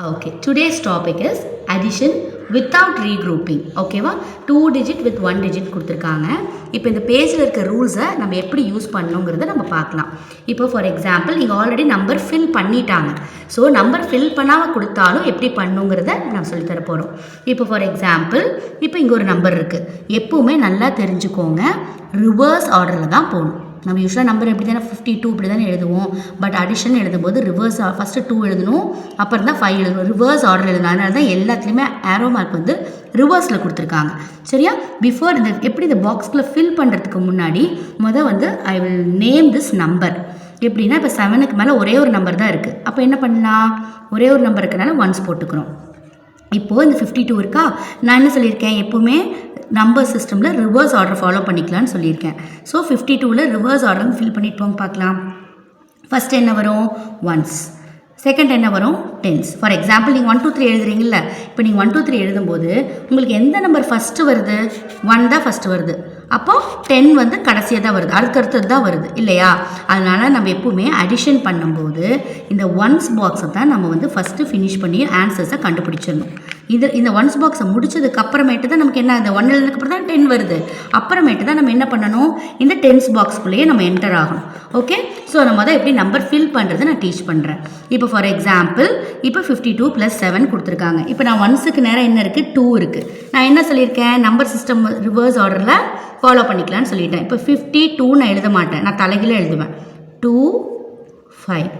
Okay, today's topic is addition without regrouping. ஓகேவா 2 digit with 1 digit கொடுத்துருக்காங்க. இப்போ இந்த பேஜில் இருக்க ரூல்ஸை நம்ம எப்படி யூஸ் பண்ணணுங்கிறத நம்ம பார்க்கலாம். இப்போ ஃபார் எக்ஸாம்பிள் நீங்கள் ஆல்ரெடி நம்பர் ஃபில் பண்ணிட்டாங்க. ஸோ நம்பர் ஃபில் பண்ணாமல் கொடுத்தாலும் எப்படி பண்ணுங்கிறத நான் சொல்லித்தர போகிறோம். இப்போ ஃபார் எக்ஸாம்பிள் இப்போ இங்கே ஒரு நம்பர் இருக்குது. எப்பவுமே நல்லா தெரிஞ்சுக்கோங்க, ரிவர்ஸ் ஆர்டரில் தான் போகணும். நம்ம யூஸ்வலாக நம்பர் எப்படி தானே 52 இப்படி தானே எழுதுவோம். பட் அடிஷன் எழுதும்போது ரிவர்ஸ் ஃபஸ்ட்டு 2 எழுதணும், அப்புறம் தான் 5 எழுதணும். ரிவர்ஸ் ஆர்டர் எழுதணும். அதனால தான் எல்லாத்துலேயுமே ஆரோ மார்க் வந்து ரிவர்ஸில் கொடுத்துருக்காங்க. சரியா? பிஃபோர் இந்த எப்படி இந்த பாக்ஸ்குள்ளே ஃபில் பண்ணுறதுக்கு முன்னாடி வந்து I will name this number. எப்படின்னா இப்போ 7க்கு மேலே ஒரே ஒரு நம்பர் தான் இருக்குது. அப்போ என்ன பண்ணலாம், ஒரே ஒரு நம்பர் இருக்கிறனால 1s போட்டுக்கிறோம். இப்போது இந்த 52 இருக்கா, நான் என்ன சொல்லியிருக்கேன், எப்போவுமே நம்பர் சிஸ்டமில் ரிவர்ஸ் ஆர்டர் ஃபாலோ பண்ணிக்கலான்னு சொல்லியிருக்கேன். ஸோ 52ல் ரிவர்ஸ் ஆர்டர் ஃபில் பண்ணிட்டு போங்க பார்க்கலாம். ஃபஸ்ட்டு என்ன வரும், 1s. செகண்ட் என்ன வரும், 10s. ஃபார் எக்ஸாம்பிள் நீங்கள் 1 2 3 எழுதுறீங்கள, இப்போ நீங்கள் 1 2 3 எழுதும்போது உங்களுக்கு எந்த நம்பர் ஃபஸ்ட்டு வருது, 1 தான் ஃபஸ்ட்டு வருது. அப்போது 10 வந்து கடைசியாக தான் வருது, அடுத்தடுத்தது தான் வருது இல்லையா? அதனால் நம்ம எப்பவுமே அடிஷன் பண்ணும்போது இந்த ஒன்ஸ் பாக்ஸை தான் நம்ம வந்து ஃபஸ்ட்டு ஃபினிஷ் பண்ணி ஆன்சர்ஸை கண்டுபிடிச்சிடணும். இந்த ஒன்ஸ் பாக்ஸை முடிச்சதுக்கு அப்புறமேட்டு தான் நமக்கு என்ன, இந்த 1 எழுதுனதுக்கப்புறம் தான் 10 வருது. அப்புறமேட்டு தான் நம்ம என்ன பண்ணணும், இந்த 10s பாக்ஸ்குள்ளேயே நம்ம என்டர் ஆகணும். ஓகே, ஸோ நம்ம தான் எப்படி நம்பர் ஃபில் பண்ணுறது நான் டீச் பண்ணுறேன். இப்போ ஃபார் எக்ஸாம்பிள் இப்போ 52 + 7 கொடுத்துருக்காங்க. இப்போ நான் 1ஸ்க்கு நேரம் என்ன இருக்குது, 2 இருக்குது. நான் என்ன சொல்லியிருக்கேன், நம்பர் சிஸ்டம் ரிவர்ஸ் ஆர்டரில் ஃபாலோ பண்ணிக்கலான்னு சொல்லிட்டேன். இப்போ 52 நான் எழுத மாட்டேன், நான் தலைகீழ எழுதுவேன். 2 5,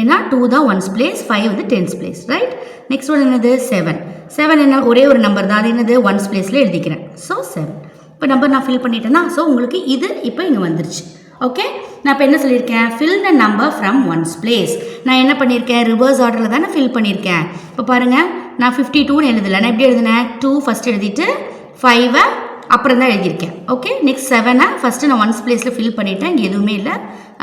ஏன்னா 2 தான் 1s பிளேஸ், 5 வந்து 10s place, right? Next one என்னது, 7 என்ன, ஒரே ஒரு நம்பர் தான், அது என்னது 1s பிளேஸில் எழுதிக்கிறேன். ஸோ 7. இப்போ நம்பர் நான் ஃபில் பண்ணிட்டேன்னா, ஸோ உங்களுக்கு இது இப்போ இங்கே வந்துருச்சு. ஓகே, நான் இப்போ என்ன சொல்லியிருக்கேன், fill the number from 1s place. நான் என்ன பண்ணியிருக்கேன், ரிவர்ஸ் ஆர்டரில் தானே ஃபில் பண்ணியிருக்கேன். இப்போ பாருங்கள், நான் 52ன்னு எழுதலை, நான் எப்படி எழுதினேன், 2 ஃபஸ்ட் எழுதிட்டு 5 அப்புறம் தான் எழுதியிருக்கேன். ஓகே, நெக்ஸ்ட் 7 ஃபஸ்ட்டு நான் 1s பிளேஸில் ஃபில் பண்ணிவிட்டேன், இங்கே எதுவுமே இல்லை,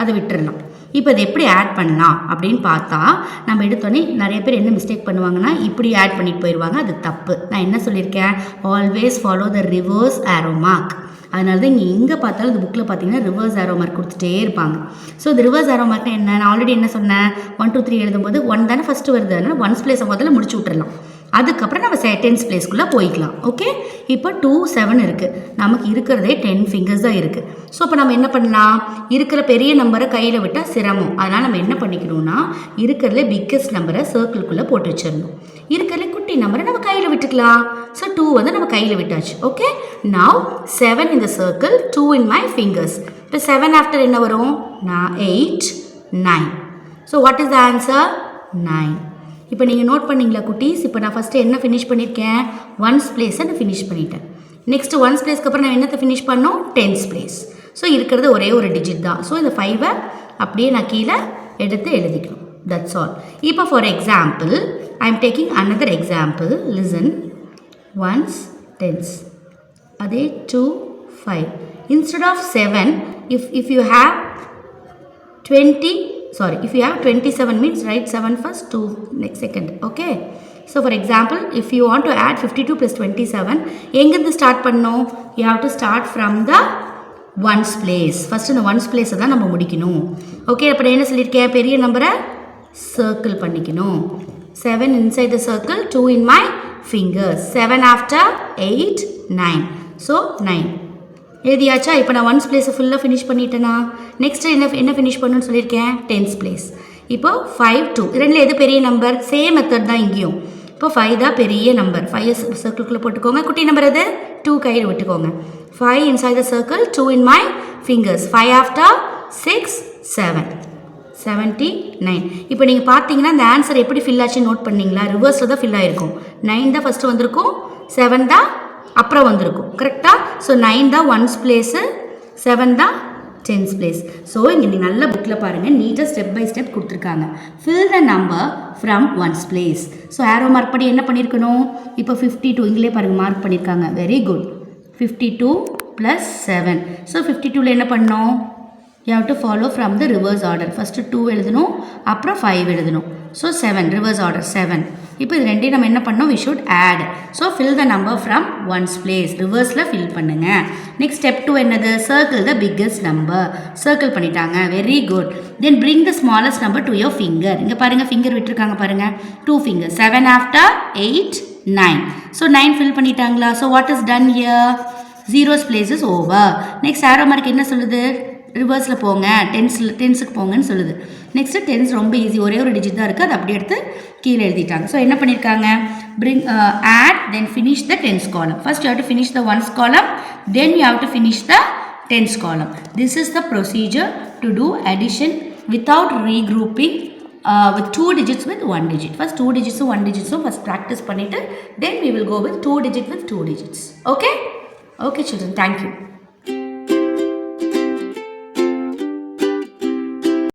அதை விட்டுறலாம். இப்போ இதை எப்படி ஆட் பண்ணலாம் அப்படின்னு பார்த்தா, நம்ம எடுத்தோன்னே நிறைய பேர் என்ன மிஸ்டேக் பண்ணுவாங்கன்னா, இப்படி ஆட் பண்ணிட்டு போயிடுவாங்க. அது தப்பு. நான் என்ன சொல்லியிருக்கேன், always follow the reverse arrow mark. அதனால தான் இங்கே எங்கே பார்த்தாலும் இந்த புக்கில் பார்த்தீங்கன்னா ரிவர்ஸ் ஆரோ மார்க் கொடுத்துட்டே இருப்பாங்க. ஸோ இந்த ரிவர்ஸ் ஆரோ மார்க்னா என்ன, நான் ஆல்ரெடி என்ன சொன்னேன், 1 2 3 எழுதும்போது 1 தானே ஃபஸ்ட்டு வருது, அதனால் 1s பிளேஸை முதல்ல முடிச்சு விட்டுறலாம். அதுக்கப்புறம் நம்ம 10s பிளேஸ்க்குள்ளே போய்க்கலாம். ஓகே, இப்போ 2 7 இருக்குது, நமக்கு இருக்கிறதே 10 ஃபிங்கர்ஸ் தான் இருக்குது. ஸோ இப்போ நம்ம என்ன பண்ணலாம், இருக்கிற பெரிய நம்பரை கையில் விட்டால் சிரமம். அதனால் நம்ம என்ன பண்ணிக்கணும்னா, இருக்கிறதுல பிக்கஸ்ட் நம்பரை சர்க்கிள்குள்ளே போட்டு வச்சிடணும், இருக்கிறதுல குட்டி நம்பரை நம்ம கையில் விட்டுக்கலாம். ஸோ 2 வந்து நம்ம கையில் விட்டாச்சு. Okay, now 7 in the circle, 2 in my fingers. இப்போ 7 ஆஃப்டர் என்ன வரும், 8 9. So what is the answer, 9. இப்போ நீங்கள் நோட் பண்ணிங்களா குட்டீஸ், இப்போ நான் ஃபஸ்ட்டு என்ன ஃபினிஷ் பண்ணியிருக்கேன், 1s பிளேஸை நான் ஃபினிஷ் பண்ணிட்டேன். நெக்ஸ்ட்டு 1s பிளேஸ்க்கு அப்புறம் நான் என்னத்தை ஃபினிஷ் பண்ணோம், 10s பிளேஸ். ஸோ இருக்கிறது ஒரே ஒரு டிஜிட் தான். ஸோ இந்த 5 அப்படியே நான் கீழே எடுத்து எழுதிக்கணும். That's all. இப்போ for example I am taking another example. Listen, 1s 10s, அதே 2 5. Instead of 7, if you have 27 means write 7 first, 2 next second. Okay, so for example if you want to add 52 + 27, எங்கிருந்து start பண்ணணும், you have to start from the 1s place. First இந்த 1s place தான் நம்ம முடிக்கணும். Okay, அப்போ நான் என்ன சொல்லியிருக்கேன், பெரிய நம்பரை சர்க்கிள் பண்ணிக்கணும். 7 inside the circle, 2 in my fingers. 7 after 8 9. So 9 எழுதியாச்சா? இப்போ நான் 1s பிளேஸை ஃபுல்லாக ஃபினிஷ் பண்ணிட்டேனா, நெக்ஸ்ட்டு என்ன ஃபினிஷ் பண்ணணும்னு சொல்லியிருக்கேன், 10s பிளேஸ். இப்போ 5 2, ரெண்டில் எது பெரிய நம்பர், சேம் மெத்தட் தான் இங்கேயும். இப்போ 5 தான் பெரிய நம்பர், 5 சர்க்கிள்குள்ளே போட்டுக்கோங்க. குட்டி நம்பர் எது, 2 கையில் விட்டுக்கோங்க. 5 inside the circle, 2 in my fingers. 5 after 6 7 79. இப்போ நீங்கள் பார்த்தீங்கன்னா இந்த ஆன்சர் எப்படி ஃபில் ஆச்சு நோட் பண்ணிங்களா, ரிவர்ஸில் தான் ஃபில் ஆகிருக்கும். 9 தான் ஃபஸ்ட்டு வந்திருக்கும், 7 தான் அப்புறம் வந்திருக்கும். கரெக்டாக? ஸோ 9 தான் 1s பிளேஸு, 7 தான் 10s பிளேஸ். ஸோ இங்கே நீங்கள் நல்ல புக்கில் பாருங்கள், நீட்டாக ஸ்டெப் பை ஸ்டெப் கொடுத்துருக்காங்க. Fill the number from 1s place. So arrow mark படி என்ன பண்ணியிருக்கணும், இப்போ 52 இங்கிலே பாருங்கள் மார்க் பண்ணியிருக்காங்க. Very good. 52 + 7. ஸோ 52ல் என்ன பண்ணோம், you have to follow from the reverse order. First 2 எழுதணும், அப்புறம் 5 எழுதணும். So 7 reverse order 7. இப்போ இது ரெண்டையும் நம்ம என்ன பண்ணோம், we should add. So fill the number from ones place. ரிவர்ஸில் fill பண்ணுங்க. நெக்ஸ்ட் ஸ்டெப் 2 என்னது, circle the biggest number. Circle பண்ணிட்டாங்க, very good. Then bring the smallest number to your finger. இங்கே பாருங்க ஃபிங்கர் விட்டுருக்காங்க பாருங்க, 2 fingers. 7 after 8, 9. So 9 fill பண்ணிட்டாங்களா? So what is done here? Zeros place is over. Next arrow mark என்ன சொல்லுது, ரிவர்ஸில் போங்க, டென்ஸுக்கு போங்கன்னு சொல்லுது. நெக்ஸ்ட்டு டென்ஸ் ரொம்ப ஈஸி, ஒரே ஒரு டிஜிட் தான் இருக்குது, அது அப்படியே எடுத்து கீழே எழுதிட்டாங்க. ஸோ என்ன பண்ணியிருக்காங்க, bring add then finish the tens column. First you have to finish the ones column, then you have to finish the tens column. This is the procedure to do addition without regrouping with 2 digits with 1 digit. First 2 digits 1 digits first practice பண்ணிட்டு then we will go with 2 digit with 2 digits. Okay children, thank you.